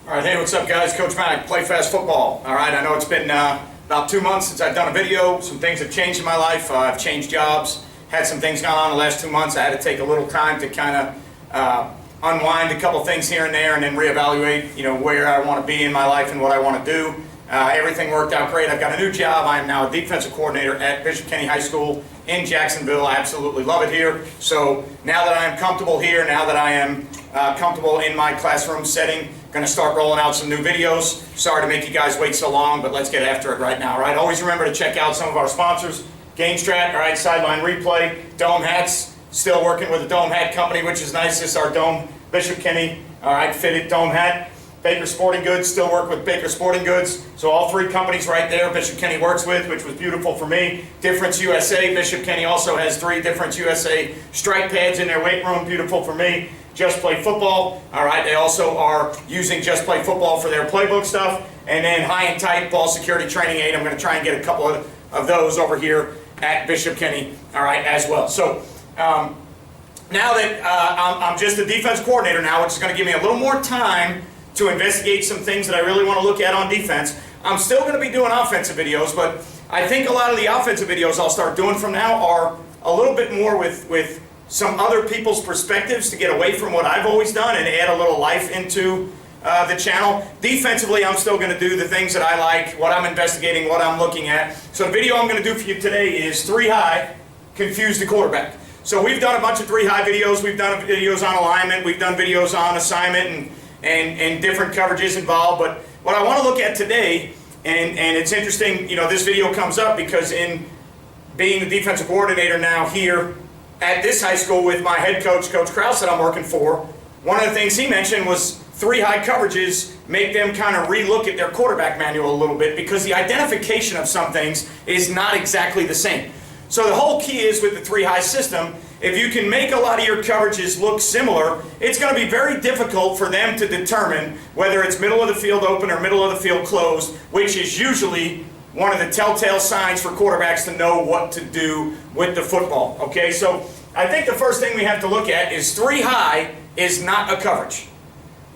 All right, hey, what's up, guys? Coach Mack, Play Fast Football. All right, I know it's been about 2 months since I've done a video. Some things have changed in my life. I've changed jobs, had some things going on the last 2 months. I had to take a little time to kind of unwind a couple things here and there, and then reevaluate, where I want to be in my life and what I want to do. Everything worked out great. I've got a new job. I am now a defensive coordinator at Bishop Kenny High School in Jacksonville. I absolutely love it here. So now that I am comfortable here, now that I am comfortable in my classroom setting, going to start rolling out some new videos. Sorry to make you guys wait so long, but let's get after it right now. All right, always remember to check out some of our sponsors. GameStrat, all right, Sideline Replay, Dome Hats, still working with the Dome Hat Company, which is nice. This is our Dome Bishop Kenny, all right, fitted Dome Hat. Baker Sporting Goods, still work with Baker Sporting Goods. So all three companies right there Bishop Kenny works with, which was beautiful for me. DifferenceUSA, Bishop Kenny also has 3 DifferenceUSA strike pads in their weight room, beautiful for me. JustPlayFB, all right, they also are using JustPlayFB for their playbook stuff. And then HighandTight ball security training aid. I'm going to try and get a couple of those over here at Bishop Kenny, all right, as well. So now that I'm just a defense coordinator now, which is going to give me a little more time to investigate some things that I really want to look at on defense. I'm still going to be doing offensive videos, but I think a lot of the offensive videos I'll start doing from now are a little bit more with some other people's perspectives to get away from what I've always done and add a little life into the channel. Defensively, I'm still going to do the things that I like, what I'm investigating, what I'm looking at. So the video I'm going to do for you today is 3 high, confuse the quarterback. So we've done a bunch of 3 high videos. We've done videos on alignment. We've done videos on assignment and different coverages involved. But what I want to look at today, and it's interesting, this video comes up because in being the defensive coordinator now here at this high school with my head coach, Coach Krause, that I'm working for, one of the things he mentioned was 3 high coverages make them kind of relook at their quarterback manual a little bit because the identification of some things is not exactly the same. So the whole key is with the 3 high system, if you can make a lot of your coverages look similar, it's going to be very difficult for them to determine whether it's middle of the field open or middle of the field closed, which is usually one of the telltale signs for quarterbacks to know what to do with the football. Okay, so I think the first thing we have to look at is 3 high is not a coverage.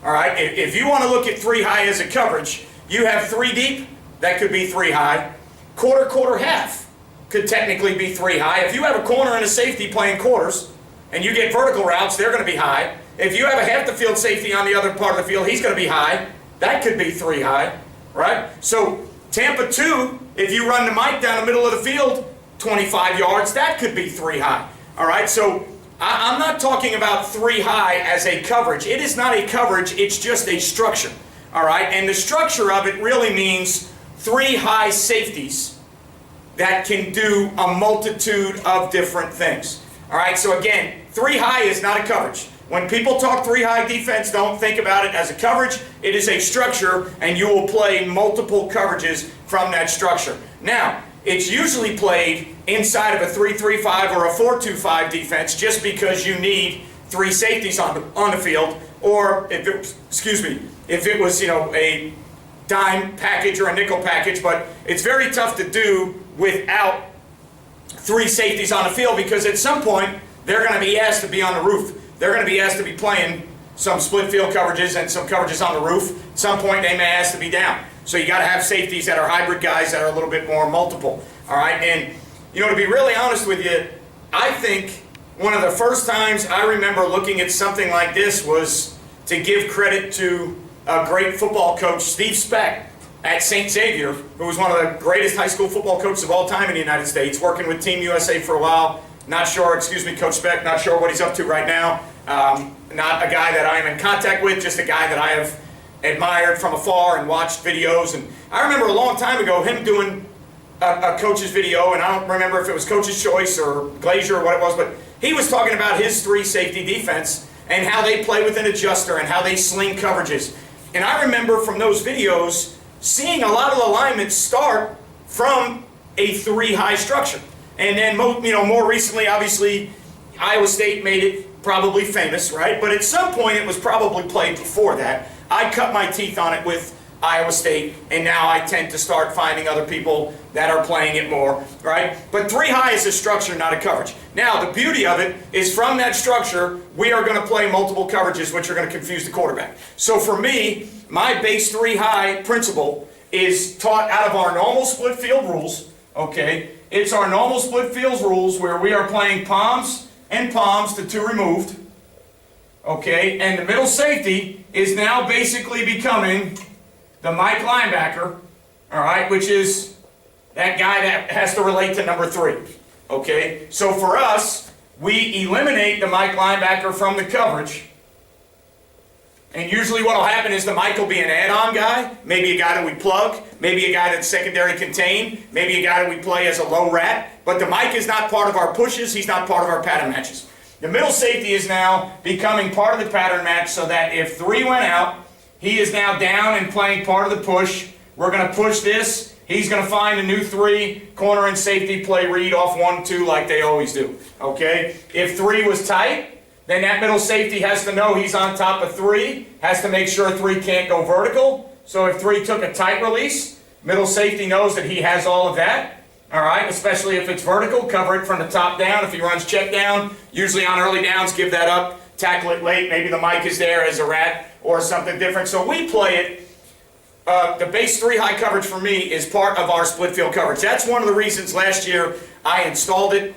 All right, if you want to look at 3 high as a coverage, you have 3 deep, that could be 3 high. Quarter, half could technically be 3 high. If you have a corner and a safety playing quarters and you get vertical routes, they're going to be high. If you have a half the field safety on the other part of the field, he's going to be high. That could be 3 high, right? So Tampa 2, if you run the mic down the middle of the field, 25 yards, that could be 3 high. All right, so I'm not talking about 3 high as a coverage. It is not a coverage, it's just a structure. All right, and the structure of it really means 3 high safeties that can do a multitude of different things. All right, so again, 3 high is not a coverage. When people talk 3 high defense, don't think about it as a coverage. It is a structure, and you will play multiple coverages from that structure. Now, it's usually played inside of a 3-3-5 or a 4-2-5 defense just because you need 3 safeties on the field, or if it was a dime package or a nickel package, but it's very tough to do without 3 safeties on the field because at some point they're going to be asked to be on the roof. They're going to be asked to be playing some split field coverages and some coverages on the roof. At some point they may ask to be down. So you got to have safeties that are hybrid guys that are a little bit more multiple. All right, and to be really honest with you, I think one of the first times I remember looking at something like this was to give credit to a great football coach, Steve Speck, at St. Xavier, who was one of the greatest high school football coaches of all time in the United States, working with Team USA for a while. Not sure, Coach Speck, not sure what he's up to right now. Not a guy that I am in contact with, just a guy that I have admired from afar and watched videos. And I remember a long time ago him doing a coach's video, and I don't remember if it was Coach's Choice or Glazier or what it was, but he was talking about his 3 safety defense and how they play with an adjuster and how they sling coverages. And I remember from those videos seeing a lot of alignments start from a 3 high structure. And then more recently, obviously, Iowa State made it probably famous, right? But at some point it was probably played before that. I cut my teeth on it with Iowa State, and now I tend to start finding other people that are playing it more, right? But 3 high is a structure, not a coverage. Now, the beauty of it is from that structure, we are going to play multiple coverages, which are going to confuse the quarterback. So for me, my base 3 high principle is taught out of our normal split field rules, okay? It's our normal split field rules where we are playing palms and palms to 2 removed, okay? And the middle safety is now basically becoming the Mike linebacker, all right, which is that guy that has to relate to number 3, okay? So for us, we eliminate the Mike linebacker from the coverage, and usually what will happen is the Mike will be an add-on guy, maybe a guy that we plug, maybe a guy that's secondary contained, maybe a guy that we play as a low rat, but the Mike is not part of our pushes, he's not part of our pattern matches. The middle safety is now becoming part of the pattern match so that if 3 went out, he is now down and playing part of the push. We're going to push this. He's going to find a new 3, corner and safety, play read off 1, 2 like they always do. Okay? If 3 was tight, then that middle safety has to know he's on top of 3, has to make sure 3 can't go vertical. So if 3 took a tight release, middle safety knows that he has all of that. All right? Especially if it's vertical, cover it from the top down. If he runs check down, usually on early downs, give that up. Tackle it late. Maybe the Mike is there as a rat or something different. So we play it. The base 3 high coverage for me is part of our split field coverage. That's one of the reasons last year I installed it,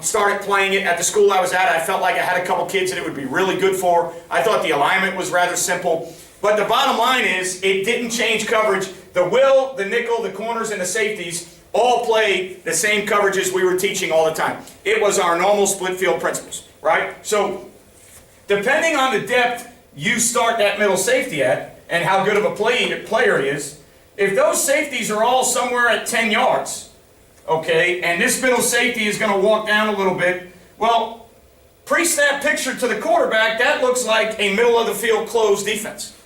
started playing it at the school I was at. I felt like I had a couple kids that it would be really good for. I thought the alignment was rather simple. But the bottom line is it didn't change coverage. The will, the nickel, the corners, and the safeties all played the same coverages we were teaching all the time. It was our normal split field principles, right? So depending on the depth you start that middle safety at and how good of a player he is, if those safeties are all somewhere at 10 yards, okay, and this middle safety is going to walk down a little bit, well, pre-snap picture to the quarterback, that looks like a middle of the field closed defense.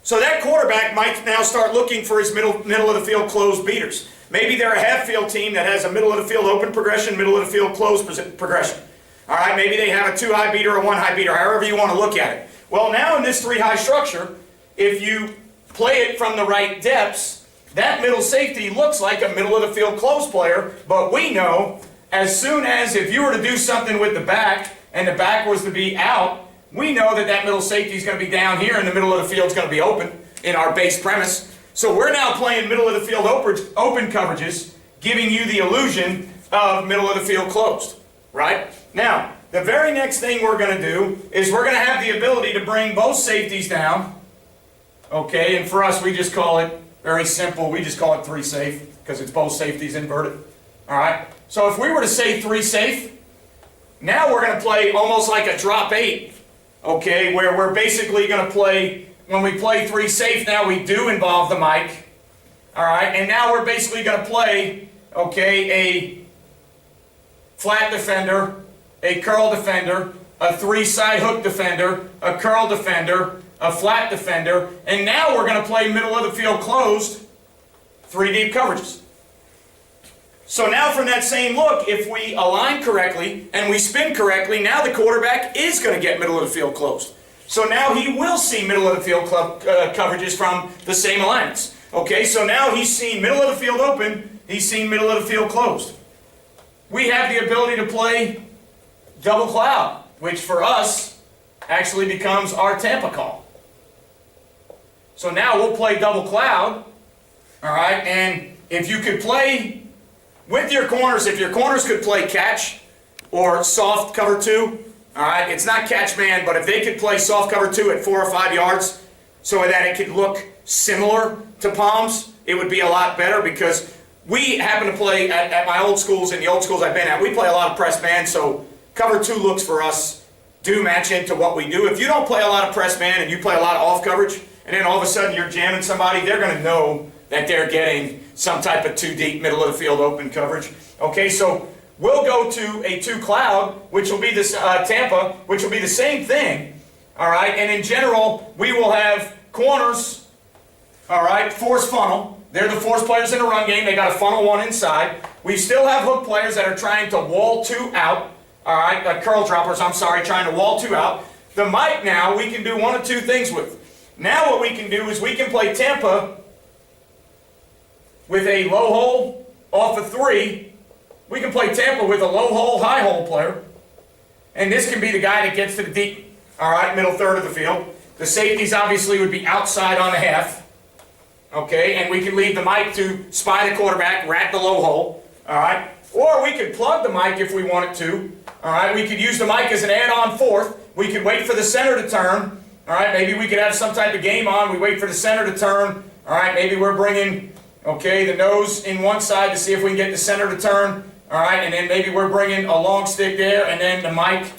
So that quarterback might now start looking for his middle of the field closed beaters. Maybe they're a half field team that has a middle of the field open progression, middle of the field closed progression. All right, maybe they have a 2 high beater or 1 high beater, however you want to look at it. Well, now in this 3 high structure, if you play it from the right depths, that middle safety looks like a middle of the field closed player, but we know as soon as if you were to do something with the back and the back was to be out, we know that that middle safety is going to be down here and the middle of the field is going to be open in our base premise. So we're now playing middle of the field open coverages, giving you the illusion of middle of the field closed, right? Now, the very next thing we're going to do is we're going to have the ability to bring both safeties down, okay? And for us, we just call it very simple. We just call it 3 safe because it's both safeties inverted, all right? So if we were to say 3 safe, now we're going to play almost like a drop 8, okay, where we're basically going to play, when we play 3 safe, now we do involve the Mike, all right? And now we're basically going to play, okay, a flat defender, a curl defender, a 3 side hook defender, a curl defender, a flat defender, and now we're going to play middle of the field closed, 3 deep coverages. So now from that same look, if we align correctly and we spin correctly, now the quarterback is going to get middle of the field closed. So now he will see middle of the field coverages from the same alignments. Okay, so now he's seen middle of the field open, he's seen middle of the field closed. We have the ability to play double cloud, which for us actually becomes our Tampa call. So now we'll play double cloud, all right, and if you could play with your corners, if your corners could play catch or soft cover 2, all right, it's not catch man, but if they could play soft cover 2 at 4 or 5 yards so that it could look similar to palms, it would be a lot better because we happen to play at my old schools and the old schools I've been at, we play a lot of press man, so cover 2 looks for us do match into what we do. If you don't play a lot of press man and you play a lot of off coverage, and then all of a sudden you're jamming somebody, they're going to know that they're getting some type of 2 deep middle of the field open coverage. Okay, so we'll go to a 2 cloud, which will be this Tampa, which will be the same thing. All right, and in general, we will have corners, all right, force funnel. They're the force players in the run game. They got a funnel 1 inside. We still have hook players that are trying to wall 2 out. All right, curl droppers, I'm sorry, trying to wall 2 out. The Mike now, we can do 1 of 2 things with. Now what we can do is we can play Tampa with a low hole off of 3. We can play Tampa with a low hole, high hole player. And this can be the guy that gets to the deep, all right, middle third of the field. The safeties obviously would be outside on the half. Okay, and we can leave the mic to spy the quarterback, rat the low hole, all right? Or we could plug the mic if we wanted to, all right? We could use the mic as an add-on fourth. We could wait for the center to turn, all right? Maybe we could have some type of game on. We wait for the center to turn, all right? Maybe we're bringing, okay, the nose in one side to see if we can get the center to turn, all right? And then maybe we're bringing a long stick there, and then the mic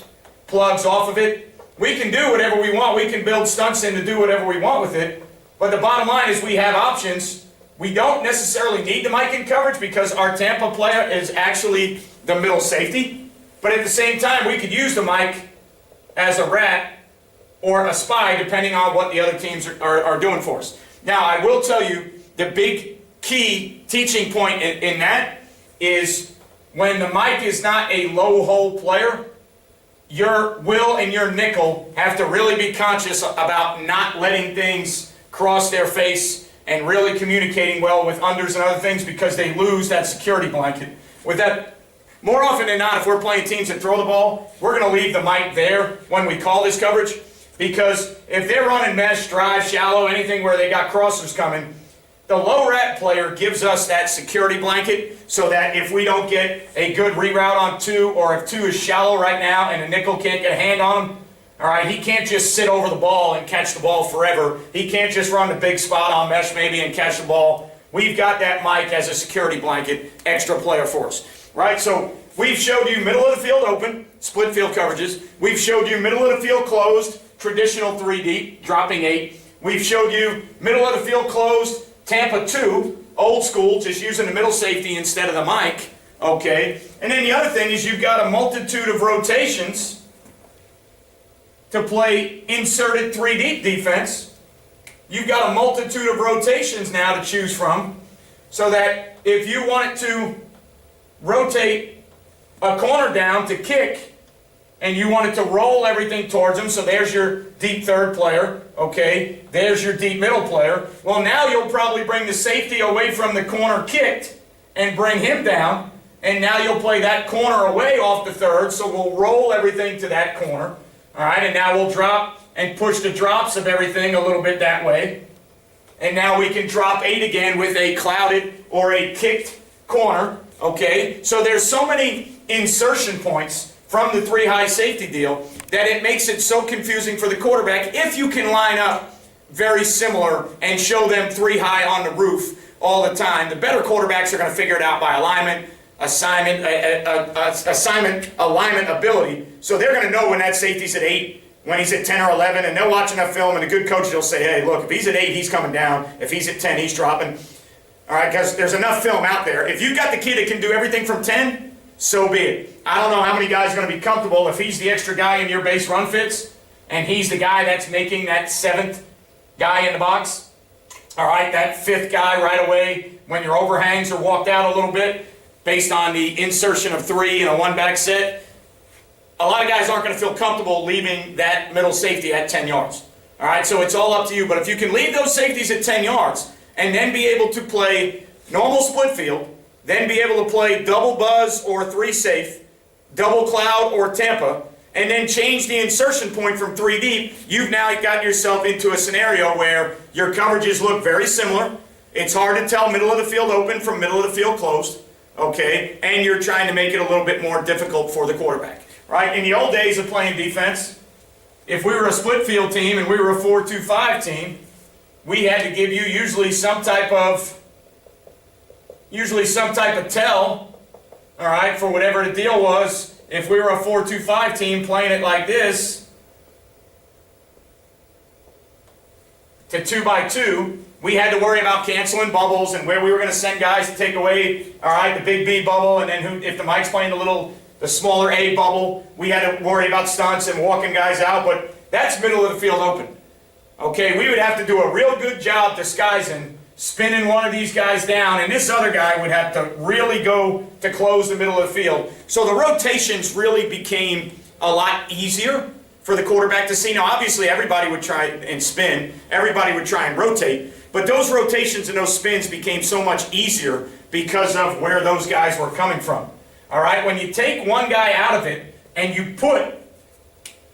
plugs off of it. We can do whatever we want. We can build stunts in to do whatever we want with it. But the bottom line is we have options. We don't necessarily need the mic in coverage because our Tampa player is actually the middle safety. But at the same time, we could use the mic as a rat or a spy, depending on what the other teams are doing for us. Now, I will tell you, the big key teaching point in that is when the mic is not a low hole player, your will and your nickel have to really be conscious about not letting things cross their face and really communicating well with unders and other things because they lose that security blanket. With that, more often than not, if we're playing teams that throw the ball, we're going to leave the mic there when we call this coverage because if they're running mesh, drive, shallow, anything where they got crossers coming, the low rat player gives us that security blanket so that if we don't get a good reroute on 2 or if 2 is shallow right now and the nickel can't get a hand on him, all right, he can't just sit over the ball and catch the ball forever. He can't just run the big spot on mesh maybe and catch the ball. We've got that mic as a security blanket, extra player for us, right? So we've showed you middle of the field open, split field coverages. We've showed you middle of the field closed, traditional 3 deep, dropping 8. We've showed you middle of the field closed, Tampa 2, old school, just using the middle safety instead of the mic, okay? And then the other thing is you've got a multitude of rotations to play inserted 3 deep defense. You've got a multitude of rotations now to choose from so that if you wanted to rotate a corner down to kick and you wanted to roll everything towards him, so there's your deep third player, okay, there's your deep middle player. Well, now you'll probably bring the safety away from the corner kicked and bring him down, and now you'll play that corner away off the third, so we'll roll everything to that corner. All right, and now we'll drop and push the drops of everything a little bit that way. And now we can drop 8 again with a clouded or a kicked corner, okay? So there's so many insertion points from the 3 high safety deal that it makes it so confusing for the quarterback if you can line up very similar and show them 3 high on the roof all the time. The better quarterbacks are going to figure it out by alignment, alignment ability. So they're going to know when that safety's at 8, when he's at 10 or 11, and they'll watch enough film, and a good coach will say, hey, look, if he's at 8, he's coming down. If he's at 10, he's dropping. All right, because there's enough film out there. If you've got the kid that can do everything from 10, so be it. I don't know how many guys are going to be comfortable if he's the extra guy in your base run fits, and he's the guy that's making that 7th guy in the box. All right, that 5th guy right away when your overhangs are walked out a little bit, based on the insertion of 3 in a 1-back set. A lot of guys aren't going to feel comfortable leaving that middle safety at 10 yards. All right, so it's all up to you. But if you can leave those safeties at 10 yards and then be able to play normal split field, then be able to play double buzz or 3 safe, double cloud or Tampa, and then change the insertion point from 3 deep, you've now got yourself into a scenario where your coverages look very similar. It's hard to tell middle of the field open from middle of the field closed. Okay, and you're trying to make it a little bit more difficult for the quarterback, right? In the old days of playing defense, if we were a split field team and we were a 4-2-5 team, we had to give you usually some type of tell, all right, for whatever the deal was. If we were a 4-2-5 team playing it like this, to 2x2, we had to worry about canceling bubbles and where we were going to send guys to take away, all right, the big B bubble, and then if the mic's playing the smaller A bubble, we had to worry about stunts and walking guys out, but that's middle of the field open. Okay, we would have to do a real good job disguising, spinning one of these guys down, and this other guy would have to really go to close the middle of the field. So the rotations really became a lot easier for the quarterback to see. Now, obviously, everybody would try and spin. Everybody would try and rotate. But those rotations and those spins became so much easier because of where those guys were coming from. All right? When you take one guy out of it and you put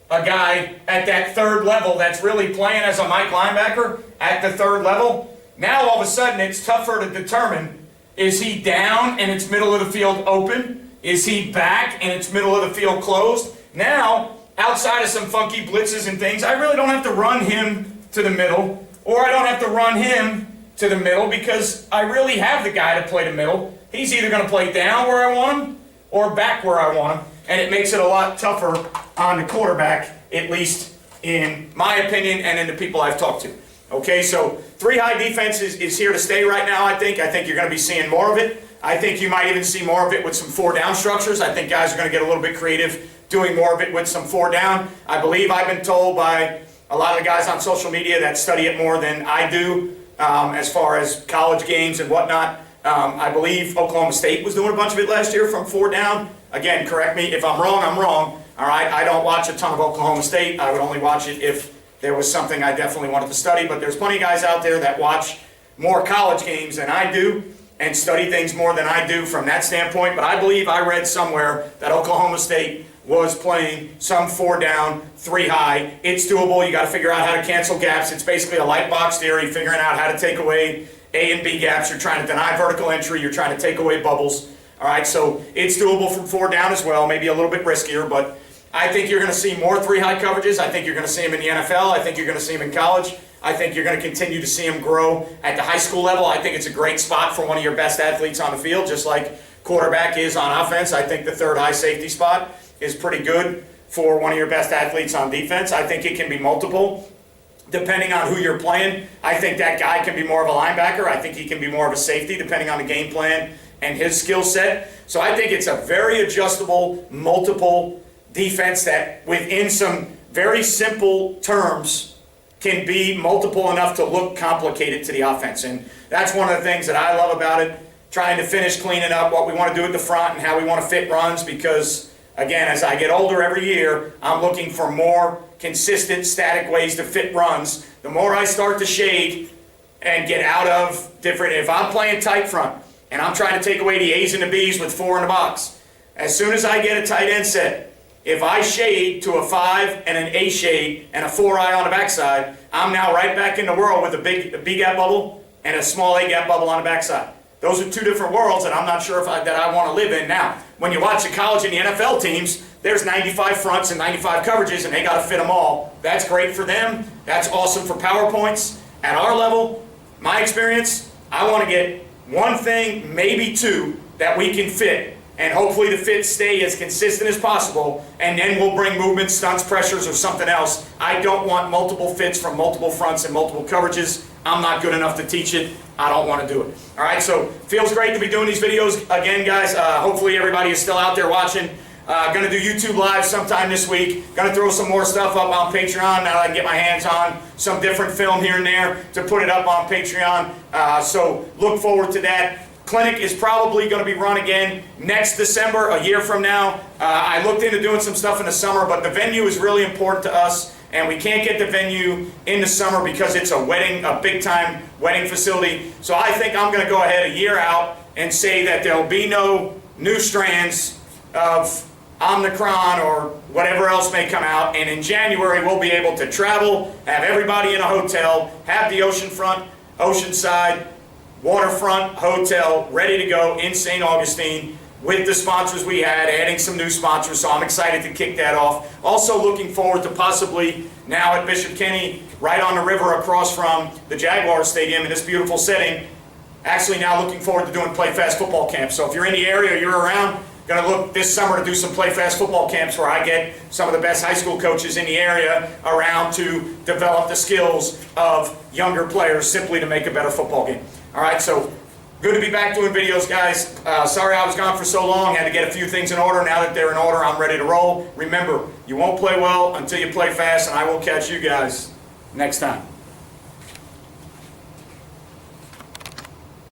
a guy at that third level that's really playing as a Mike linebacker at the third level, now all of a sudden it's tougher to determine, is he down and it's middle of the field open? Is he back and it's middle of the field closed? Now, outside of some funky blitzes and things, I really don't have to run him to the middle, or I don't have to run him to the middle because I really have the guy to play the middle. He's either going to play down where I want him or back where I want him, and it makes it a lot tougher on the quarterback, at least in my opinion and in the people I've talked to. Okay, so three high defense is here to stay right now, I think. I think you're going to be seeing more of it. I think you might even see more of it with some four down structures. I think guys are going to get a little bit creative doing more of it with some four down. I believe I've been told by a lot of the guys on social media that study it more than I do as far as college games and whatnot. I believe Oklahoma State was doing a bunch of it last year from four down. Again, correct me if I'm wrong, I'm wrong. All right, I don't watch a ton of Oklahoma State. I would only watch it if there was something I definitely wanted to study, but there's plenty of guys out there that watch more college games than I do and study things more than I do from that standpoint. But I believe I read somewhere that Oklahoma State was playing some four down, three high. It's doable. You got to figure out how to cancel gaps. It's basically a light box theory, figuring out how to take away A and B gaps. You're trying to deny vertical entry. You're trying to take away bubbles. All right, so it's doable from four down as well, maybe a little bit riskier, but I think you're going to see more three high coverages. I think you're going to see them in the NFL. I think you're going to see them in college. I think you're going to continue to see them grow at the high school level. I think it's a great spot for one of your best athletes on the field, just like quarterback is on offense. I think the third high safety spot is pretty good for one of your best athletes on defense. I think it can be multiple depending on who you're playing. I think that guy can be more of a linebacker. I think he can be more of a safety depending on the game plan and his skill set. So I think it's a very adjustable, multiple defense that within some very simple terms can be multiple enough to look complicated to the offense. And that's one of the things that I love about it, trying to finish cleaning up what we want to do at the front and how we want to fit runs, because again, as I get older every year, I'm looking for more consistent, static ways to fit runs. The more I start to shade and get out of different, if I'm playing tight front and I'm trying to take away the A's and the B's with four in the box, as soon as I get a tight end set, if I shade to a 5 and an A shade and a 4-eye on the backside, I'm now right back in the world with a B gap bubble and a small A gap bubble on the backside. Those are two different worlds that I'm not sure that I want to live in. Now, when you watch the college and the NFL teams, there's 95 fronts and 95 coverages and they got to fit them all. That's great for them. That's awesome for PowerPoints. At our level, my experience, I want to get one thing, maybe two, that we can fit. And hopefully the fits stay as consistent as possible, and then we'll bring movement, stunts, pressures, or something else. I don't want multiple fits from multiple fronts and multiple coverages. I'm not good enough to teach it. I don't want to do it. All right, so feels great to be doing these videos again, guys. Hopefully everybody is still out there watching. Going to do YouTube Live sometime this week. Going to throw some more stuff up on Patreon now that I can get my hands on some different film here and there to put it up on Patreon. So look forward to that. Clinic is probably going to be run again next December, a year from now. I looked into doing some stuff in the summer, but the venue is really important to us, and we can't get the venue in the summer because it's a wedding, a big-time wedding facility. So I think I'm going to go ahead a year out and say that there'll be no new strands of Omicron or whatever else may come out, and in January we'll be able to travel, have everybody in a hotel, have the oceanside, waterfront hotel ready to go in St. Augustine with the sponsors we had, adding some new sponsors, so I'm excited to kick that off. Also looking forward to possibly now at Bishop Kenny, right on the river across from the Jaguars Stadium in this beautiful setting, actually now looking forward to doing Play Fast football camps. So if you're in the area, you're around, going to look this summer to do some Play Fast football camps where I get some of the best high school coaches in the area around to develop the skills of younger players simply to make a better football game. All right, so good to be back doing videos, guys. Sorry I was gone for so long. Had to get a few things in order. Now that they're in order, I'm ready to roll. Remember, you won't play well until you play fast, and I will catch you guys next time.